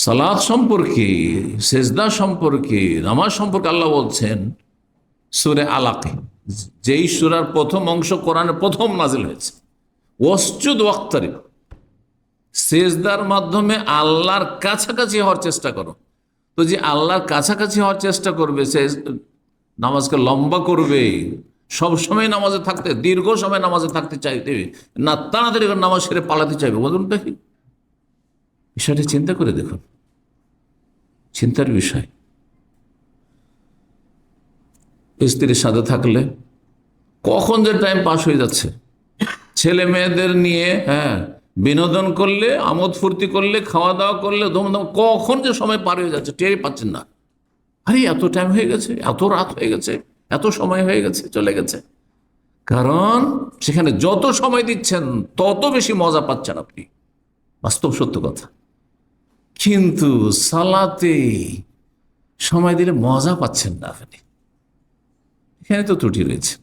সালাত সম্পর্কে, সেজদা সম্পর্কে, নামাজ সম্পর্কে আল্লাহ বলছেন সূরা আলাকে, যেই সূরার প্রথম অংশ কোরআনের প্রথম নাজিল হয়েছে, ওয়াসজুদ ওয়াক্তারিব, সেজদার মাধ্যমে আল্লাহর কাছাকাছি হওয়ার চেষ্টা করো। তো যে আল্লাহর কাছাকাছি হওয়ার চেষ্টা করবে, সে নামাজকে লম্বা করবে, সব সময় নামাজে থাকতে, দীর্ঘ সময় নামাজে থাকতে চাইতে না, তাড়াতাড়ি করে নামাজ সেরে পালাতে চাইবে, বলুন দেখি। বিষয়টা চিন্তা করে দেখুন, চিন্তার বিষয়। স্ত্রীর সাথে থাকলে কখন যে টাইম পাস হয়ে যাচ্ছে, ছেলে মেয়েদের নিয়ে বিনোদন করলে, আমোদ ফুর্তি করলে, খাওয়া দাওয়া করলে, ধুমধাম, কখন যে সময় পার হয়ে যাচ্ছে টেরই পাচ্ছেন না। আরে এত টাইম হয়ে গেছে, এত রাত হয়ে গেছে, এত সময় হয়ে গেছে, চলে গেছে। কারণ সেখানে যত সময় দিচ্ছেন তত বেশি মজা পাচ্ছেন আপনি, বাস্তব সত্য কথা। কিন্তু সালাতে সময় দিলে মজা পাচ্ছেন না আপনি, এখানে তো ত্রুটি রয়েছে।